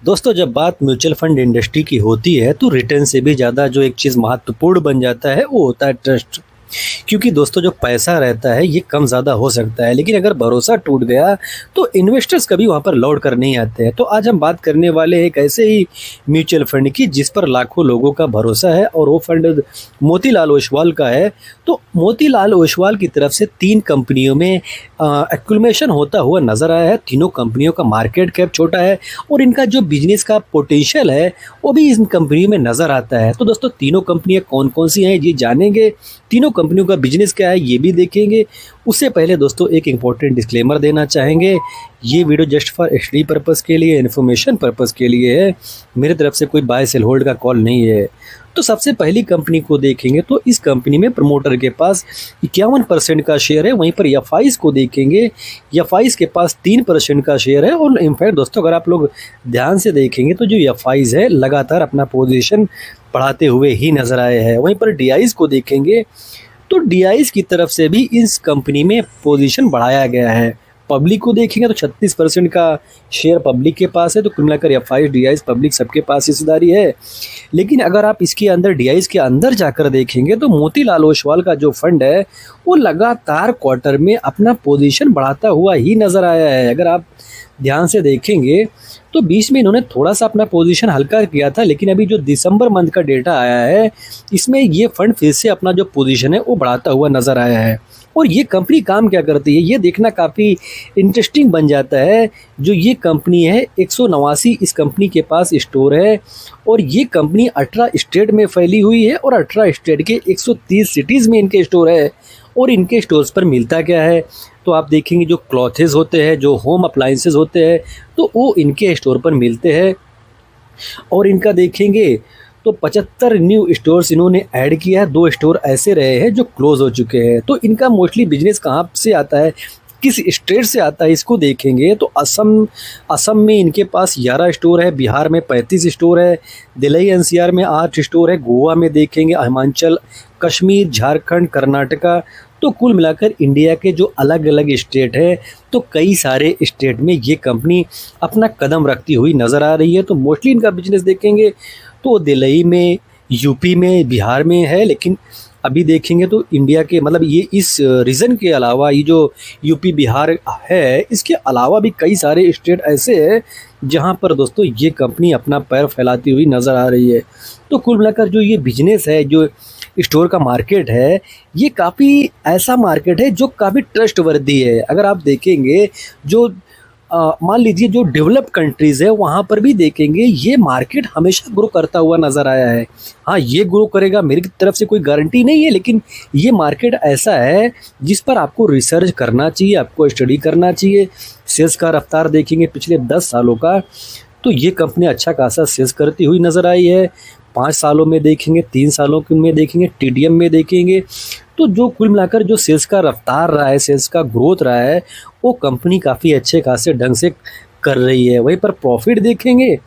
दोस्तों जब बात म्यूचुअल फंड इंडस्ट्री की होती है तो रिटर्न से भी ज़्यादा जो एक चीज़ महत्वपूर्ण बन जाता है वो होता है ट्रस्ट। क्योंकि दोस्तों जो पैसा रहता है ये कम ज़्यादा हो सकता है, लेकिन अगर भरोसा टूट गया तो इन्वेस्टर्स कभी वहाँ पर लौट कर नहीं आते हैं। तो आज हम बात करने वाले हैं एक ऐसे ही म्यूचुअल फंड की जिस पर लाखों लोगों का भरोसा है, और वो फंड मोतीलाल ओसवाल का है। तो मोतीलाल ओसवाल की तरफ से 3 कंपनियों में एक्विजिशन होता हुआ नज़र आया है। तीनों कंपनियों का मार्केट कैप छोटा है और इनका जो बिजनेस का पोटेंशियल है वो भी इन कंपनियों में नज़र आता है। तो दोस्तों तीनों कंपनियां कौन कौन सी हैं ये जानेंगे, तीनों कंपनियों का बिजनेस क्या है ये भी देखेंगे। उससे पहले दोस्तों एक इम्पॉर्टेंट डिस्क्लेमर देना चाहेंगे, ये video just for study purpose के लिए, इन्फॉर्मेशन पर्पज़ के लिए है। मेरी तरफ से कोई बाय सेल होल्ड का कॉल नहीं है। तो सबसे पहली कंपनी को देखेंगे तो इस कंपनी में प्रमोटर के पास 51% का शेयर है। वहीं पर एफआईज को देखेंगे, एफआईज के पास 3% का शेयर है। और इनफैक्ट दोस्तों अगर आप लोग ध्यान से देखेंगे तो जो एफआईज है लगातार अपना पोजीशन बढ़ाते हुए ही नजर आए हैं। वहीं पर डीआईज को देखेंगे तो डीआईज की तरफ से भी इस कंपनी में पोजीशन बढ़ाया गया है। पब्लिक को देखेंगे तो 36% का शेयर पब्लिक के पास है। तो कुल मिलाकर एफआईज डीआईज पब्लिक सबके पास हिस्सेदारी है। लेकिन अगर आप इसके अंदर डीआईज के अंदर जाकर देखेंगे तो मोतीलाल ओसवाल का जो फंड है वो लगातार क्वार्टर में अपना पोजीशन बढ़ाता हुआ ही नज़र आया है। अगर आप ध्यान से देखेंगे तो बीच में इन्होंने थोड़ा सा अपना पोजीशन हल्का किया था, लेकिन अभी जो दिसंबर मंथ का डेटा आया है इसमें ये फंड फिर से अपना जो पोजीशन है वो बढ़ाता हुआ नज़र आया है। और ये कंपनी काम क्या करती है ये देखना काफ़ी इंटरेस्टिंग बन जाता है। जो ये कंपनी है 189 इस कंपनी के पास स्टोर है, और ये कंपनी 18 स्टेट में फैली हुई है और 18 स्टेट के 130 सिटीज़ में इनके स्टोर है। और इनके स्टोर्स पर मिलता क्या है तो आप देखेंगे जो क्लॉथेस होते हैं, जो होम अप्लाइंसेस होते हैं तो वो इनके स्टोर पर मिलते हैं। और इनका देखेंगे तो 75 न्यू स्टोर्स इन्होंने ऐड किया है। 2 स्टोर ऐसे रहे हैं जो क्लोज हो चुके हैं। तो इनका मोस्टली बिजनेस कहाँ से आता है, किस स्टेट से आता है इसको देखेंगे तो असम में इनके पास 11 स्टोर है, बिहार में 35 स्टोर है, दिल्ली एनसीआर में 8 स्टोर है, गोवा में देखेंगे, हिमाचल, कश्मीर, झारखंड, कर्नाटका। तो कुल मिलाकर इंडिया के जो अलग अलग स्टेट है तो कई सारे स्टेट में ये कंपनी अपना कदम रखती हुई नज़र आ रही है। तो मोस्टली इनका बिजनेस देखेंगे तो दिल्ली में, यूपी में, बिहार में है। लेकिन अभी देखेंगे तो इंडिया के मतलब ये इस रीजन के अलावा ये जो यूपी बिहार है इसके अलावा भी कई सारे स्टेट ऐसे हैं जहां पर दोस्तों ये कंपनी अपना पैर फैलाती हुई नज़र आ रही है। तो कुल मिलाकर जो ये बिजनेस है, जो स्टोर का मार्केट है, ये काफ़ी ऐसा मार्केट है जो काफ़ी ट्रस्टवर्दी है। अगर आप देखेंगे जो मान लीजिए जो डेवलप कंट्रीज़ है वहाँ पर भी देखेंगे ये मार्केट हमेशा ग्रो करता हुआ नज़र आया है। हाँ ये ग्रो करेगा मेरी तरफ से कोई गारंटी नहीं है, लेकिन ये मार्केट ऐसा है जिस पर आपको रिसर्च करना चाहिए, आपको स्टडी करना चाहिए। सेल्स का रफ्तार देखेंगे पिछले 10 सालों का तो ये कंपनी अच्छा खासा सेल्स करती हुई नज़र आई है। 5 सालों में देखेंगे, 3 सालों में देखेंगे, टीडीएम में देखेंगे तो जो कुल मिलाकर जो सेल्स का रफ्तार रहा है, सेल्स का ग्रोथ रहा है वो कंपनी काफ़ी अच्छे खासे ढंग से कर रही है। वहीं पर प्रॉफिट देखेंगे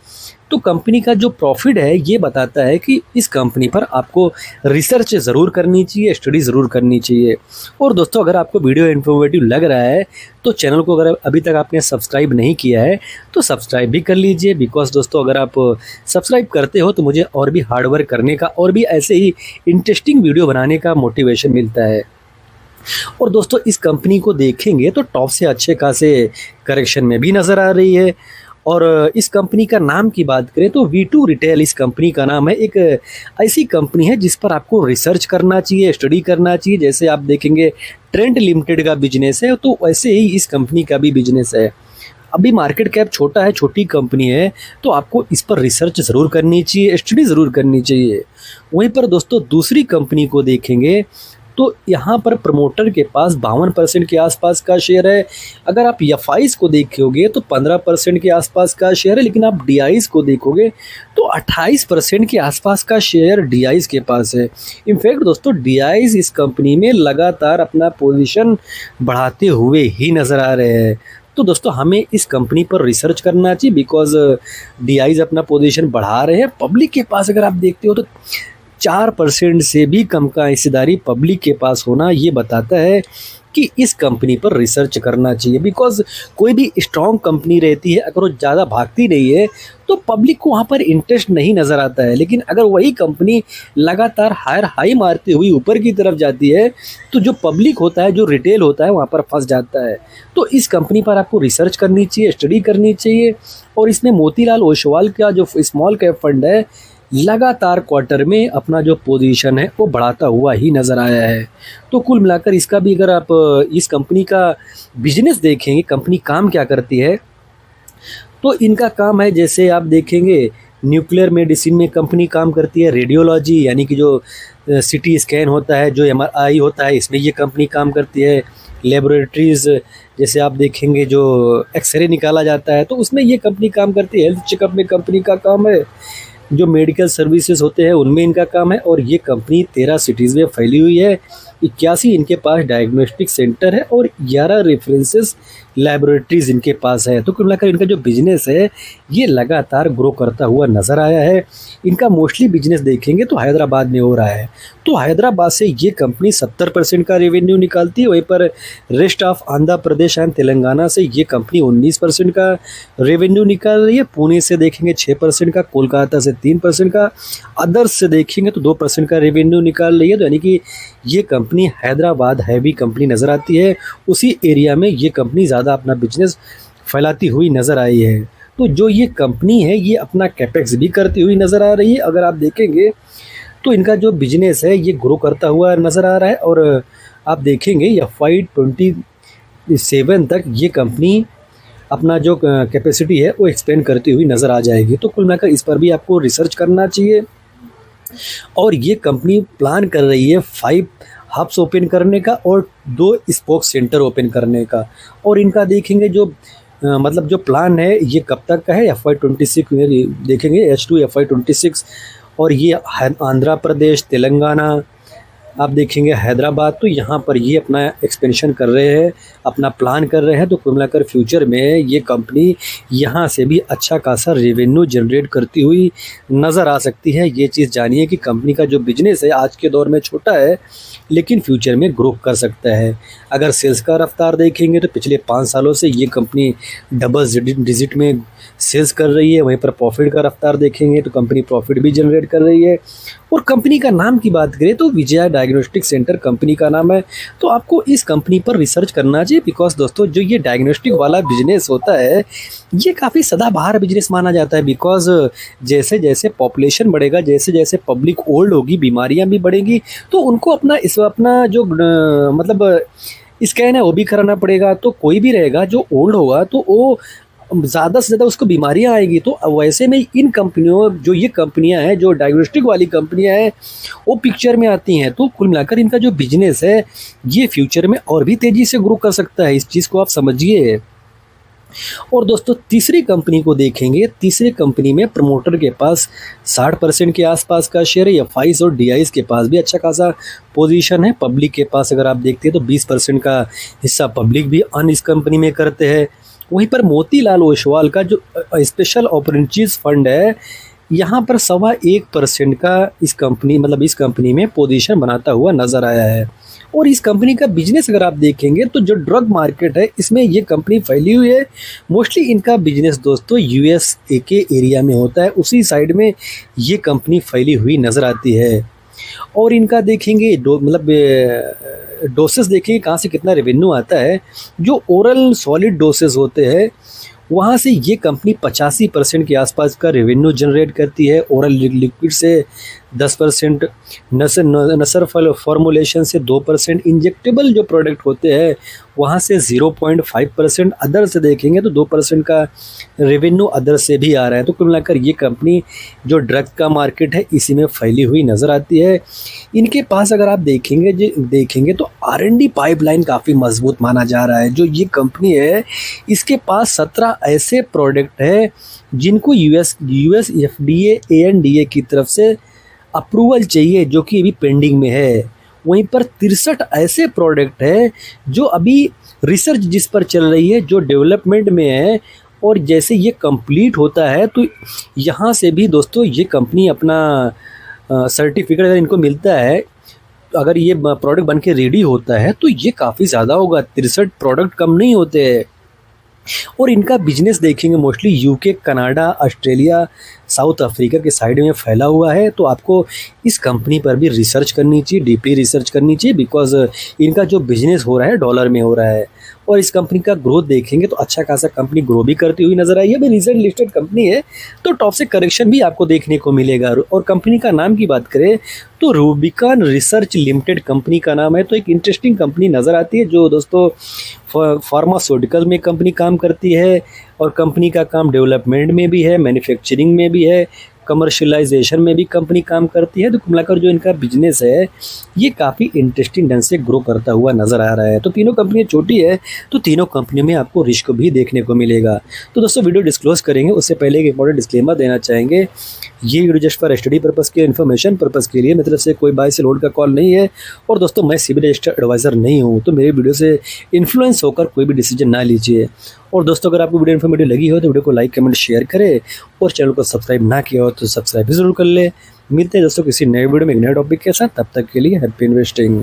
तो कंपनी का जो प्रॉफिट है ये बताता है कि इस कंपनी पर आपको रिसर्च ज़रूर करनी चाहिए, स्टडी ज़रूर करनी चाहिए। और दोस्तों अगर आपको वीडियो इन्फॉर्मेटिव लग रहा है तो चैनल को अगर अभी तक आपने सब्सक्राइब नहीं किया है तो सब्सक्राइब भी कर लीजिए, बिकॉज दोस्तों अगर आप सब्सक्राइब करते हो तो मुझे और भी हार्डवर्क करने का और भी ऐसे ही इंटरेस्टिंग वीडियो बनाने का मोटिवेशन मिलता है। और दोस्तों इस कंपनी को देखेंगे तो टॉप से अच्छे खासे करेक्शन में भी नज़र आ रही है। और इस कंपनी का नाम की बात करें तो V2 रिटेल इस कंपनी का नाम है। एक ऐसी कंपनी है जिस पर आपको रिसर्च करना चाहिए, स्टडी करना चाहिए। जैसे आप देखेंगे ट्रेंड लिमिटेड का बिजनेस है तो वैसे ही इस कंपनी का भी बिजनेस है। अभी मार्केट कैप छोटा है, छोटी कंपनी है तो आपको इस पर रिसर्च ज़रूर करनी चाहिए, स्टडी ज़रूर करनी चाहिए। वहीं पर दोस्तों दूसरी कंपनी को देखेंगे तो यहाँ पर प्रमोटर के पास 52% के आसपास का शेयर है। अगर आप एफआईज को देखोगे तो 15% के आसपास का शेयर है, लेकिन आप डीआईज को देखोगे तो 28% के आसपास का शेयर डीआईज के पास है। इनफैक्ट दोस्तों डीआईज इस कंपनी में लगातार अपना पोजीशन बढ़ाते हुए ही नज़र आ रहे हैं। तो दोस्तों हमें इस कंपनी पर रिसर्च करना चाहिए, बिकॉज डीआईज अपना पोजीशन बढ़ा रहे हैं। पब्लिक के पास अगर आप देखते हो तो 4% से भी कम का हिस्सेदारी पब्लिक के पास होना ये बताता है कि इस कंपनी पर रिसर्च करना चाहिए। बिकॉज कोई भी स्ट्रॉन्ग कंपनी रहती है, अगर वो ज़्यादा भागती नहीं है तो पब्लिक को वहाँ पर इंटरेस्ट नहीं नज़र आता है। लेकिन अगर वही कंपनी लगातार हायर हाई मारती हुई ऊपर की तरफ जाती है तो जो पब्लिक होता है, जो रिटेल होता है, वहाँ पर फंस जाता है। तो इस कंपनी पर आपको रिसर्च करनी चाहिए, स्टडी करनी चाहिए। और इसमें मोतीलाल ओसवाल का जो स्मॉल कैप फंड है लगातार क्वार्टर में अपना जो पोजीशन है वो बढ़ाता हुआ ही नज़र आया है। तो कुल मिलाकर इसका भी अगर आप इस कंपनी का बिजनेस देखेंगे, कंपनी काम क्या करती है, तो इनका काम है, जैसे आप देखेंगे न्यूक्लियर मेडिसिन में कंपनी काम करती है, रेडियोलॉजी यानी कि जो सीटी स्कैन होता है, जो एमआरआई होता है, इसमें ये कंपनी काम करती है। लेबोरेटरीज़ जैसे आप देखेंगे जो एक्सरे निकाला जाता है तो उसमें ये कंपनी काम करती है। हेल्थ चेकअप में कंपनी का काम है, जो मेडिकल सर्विसेज होते हैं उनमें इनका काम है। और ये कंपनी 13 सिटीज़ में फैली हुई है। 81 इनके पास डायग्नोस्टिक सेंटर है और 11 रेफरेंसेस लैबोरेटरीज इनके पास है। तो कुल मिलाकर इनका जो बिजनेस है ये लगातार ग्रो करता हुआ नज़र आया है। इनका मोस्टली बिजनेस देखेंगे तो हैदराबाद में हो रहा है। तो हैदराबाद से ये कंपनी 70% का रेवेन्यू निकालती है। वहीं पर rest of Andhra Pradesh and Telangana से ये कंपनी 19% का रेवेन्यू निकाल रही है। पुणे से देखेंगे 6% का, कोलकाता से 3% का, अदर्स से देखेंगे तो 2% का रेवेन्यू निकाल रही है। तो यानी कि ये कंपनी हैदराबाद हैवी कंपनी नज़र आती है। उसी एरिया में ये कंपनी ज़्यादा अपना बिजनेस फैलाती हुई नज़र आई है। तो जो ये कंपनी है ये अपना कैपेक्स भी करती हुई नज़र आ रही है। अगर आप देखेंगे तो इनका जो बिजनेस है ये ग्रो करता हुआ नज़र आ रहा है। और आप देखेंगे FY27 तक ये कंपनी अपना जो कैपेसिटी है वो एक्सपेंड करती हुई नज़र आ जाएगी। तो कुल मिलाकर इस पर भी आपको रिसर्च करना चाहिए। और ये कंपनी प्लान कर रही है 5 हब्स ओपन करने का और 2 स्पोक सेंटर ओपन करने का। और इनका देखेंगे जो मतलब जो प्लान है ये कब तक का है, FY26 में देखेंगे, H2 FY26। और ये आंध्र प्रदेश, तेलंगाना, आप देखेंगे हैदराबाद, तो यहाँ पर ये अपना एक्सपेंशन कर रहे हैं, अपना प्लान कर रहे हैं। तो कुल मिलाकर फ्यूचर में ये कंपनी यहाँ से भी अच्छा खासा रेवेन्यू जनरेट करती हुई नज़र आ सकती है। ये चीज़ जानिए कि कंपनी का जो बिजनेस है आज के दौर में छोटा है लेकिन फ्यूचर में ग्रो कर सकता है। अगर सेल्स का रफ्तार देखेंगे तो पिछले 5 सालों से ये कंपनी डबल डिजिट में सेल्स कर रही है। वहीं पर प्रॉफिट का रफ्तार देखेंगे तो कंपनी प्रॉफिट भी जनरेट कर रही है। और कंपनी का नाम की बात करें तो विजया डायग्नोस्टिक सेंटर कंपनी का नाम है। तो आपको इस कंपनी पर रिसर्च करना चाहिए। बिकॉज दोस्तों जो ये डायग्नोस्टिक वाला बिजनेस होता है ये काफ़ी सदाबहार बिजनेस माना जाता है। बिकॉज जैसे जैसे पॉपुलेशन बढ़ेगा, जैसे जैसे पब्लिक ओल्ड होगी, बीमारियां भी बढ़ेंगी, तो उनको अपना जो मतलब स्कैन है वो भी कराना पड़ेगा। तो कोई भी रहेगा जो ओल्ड होगा तो वो ज़्यादा से ज़्यादा उसको बीमारियां आएगी। तो वैसे में इन कंपनियों, जो ये कंपनियां हैं, जो डायग्नोस्टिक वाली कंपनियां हैं, वो पिक्चर में आती हैं। तो कुल मिलाकर इनका जो बिजनेस है ये फ्यूचर में और भी तेज़ी से ग्रो कर सकता है। इस चीज़ को आप समझिए। और दोस्तों तीसरी कंपनी को देखेंगे। तीसरी कंपनी में प्रमोटर के पास 60% के आसपास का शेयर है। एफआईज और डीआईज के पास भी अच्छा खासा पोजीशन है। पब्लिक के पास अगर आप देखते हैं तो 20% का हिस्सा पब्लिक भी अन इस कंपनी में करते हैं। वहीं पर मोतीलाल ओसवाल का जो स्पेशल अपॉर्चुनिटीज फंड है यहाँ पर 1.25% का इस कंपनी में पोजीशन बनाता हुआ नजर आया है। और इस कंपनी का बिजनेस अगर आप देखेंगे तो जो ड्रग मार्केट है इसमें ये कंपनी फैली हुई है। मोस्टली इनका बिजनेस दोस्तों यूएसए के एरिया में होता है, उसी साइड में ये कंपनी फैली हुई नज़र आती है। और इनका देखेंगे डोसेस देखेंगे कहाँ से कितना रेवेन्यू आता है। जो ओरल सॉलिड डोसेस होते हैं वहाँ से ये कंपनी 85% के आसपास का रेवेन्यू जनरेट करती है। ओरल लिक्विड से 10%, नसर फॉर्मुलेशन से 2%, इंजेक्टेबल जो प्रोडक्ट होते हैं वहाँ से 0.5%, अदर से देखेंगे तो 2% का रेवेन्यू अदर से भी आ रहा है। तो कुल मिलाकर ये कंपनी जो ड्रग का मार्केट है इसी में फैली हुई नज़र आती है। इनके पास अगर आप देखेंगे तो R&D पाइपलाइन काफ़ी मजबूत माना जा रहा है। जो ये कंपनी है इसके पास 17 ऐसे प्रोडक्ट है जिनको यूएस FDA ANDA की तरफ से अप्रूवल चाहिए, जो कि अभी पेंडिंग में है। वहीं पर 63 ऐसे प्रोडक्ट है जो अभी रिसर्च जिस पर चल रही है, जो डेवलपमेंट में है। और जैसे ये कंप्लीट होता है तो यहाँ से भी दोस्तों ये कंपनी अपना सर्टिफिकेट अगर इनको मिलता है, अगर ये प्रोडक्ट बन के रेडी होता है तो ये काफ़ी ज़्यादा होगा। 63 प्रोडक्ट कम नहीं होते हैं। और इनका बिजनेस देखेंगे mostly UK, Canada, Australia, south Africa के साइड में फैला हुआ है। तो आपको इस कंपनी पर भी रिसर्च करनी चाहिए, डीपली रिसर्च करनी चाहिए, बिकॉज इनका जो बिजनेस हो रहा है डॉलर में हो रहा है। और इस कंपनी का ग्रोथ देखेंगे तो अच्छा खासा कंपनी ग्रो भी करती हुई नजर आई है। अभी रिसेंट लिस्टेड कंपनी है तो टॉप से करेक्शन भी आपको देखने को मिलेगा। और कंपनी का नाम की बात करें तो रूबिकॉन रिसर्च लिमिटेड कंपनी का नाम है। तो एक इंटरेस्टिंग कंपनी नज़र आती है जो दोस्तों फार्मास्यूटिकल में कंपनी काम करती है, और कंपनी का काम डेवलपमेंट में भी है, मैन्युफैक्चरिंग में भी है, कमर्शियलाइजेशन में भी कंपनी काम करती है। तो कुल मिलाकर जो इनका बिजनेस है ये काफ़ी इंटरेस्टिंग ढंग से ग्रो करता हुआ नज़र आ रहा है। तो तीनों कंपनियां छोटी है तो तीनों कंपनियों में आपको रिस्क भी देखने को मिलेगा। तो दोस्तों वीडियो डिस्क्लोज करेंगे उससे पहले एक इंपॉर्टेंट डिस्क्लेमर देना चाहेंगे, ये video just for study purpose के, इन्फॉर्मेशन पर्पस के लिए, मतलब से कोई बाय से लोड का कॉल नहीं है। और दोस्तों मैं सिविल रजिस्टर एडवाइज़र नहीं हूँ, तो मेरे वीडियो से इन्फ्लुएंस होकर कोई भी डिसीजन ना लीजिए। और दोस्तों अगर आपको वीडियो इन्फॉर्मेटिव लगी हो तो वीडियो को लाइक कमेंट शेयर करें, और चैनल को सब्सक्राइब ना किया हो तो सब्सक्राइब भी जरूर कर ले। मिलते हैं दोस्तों किसी नए वीडियो में एक नए टॉपिक के साथ, तब तक के लिए हैप्पी इन्वेस्टिंग।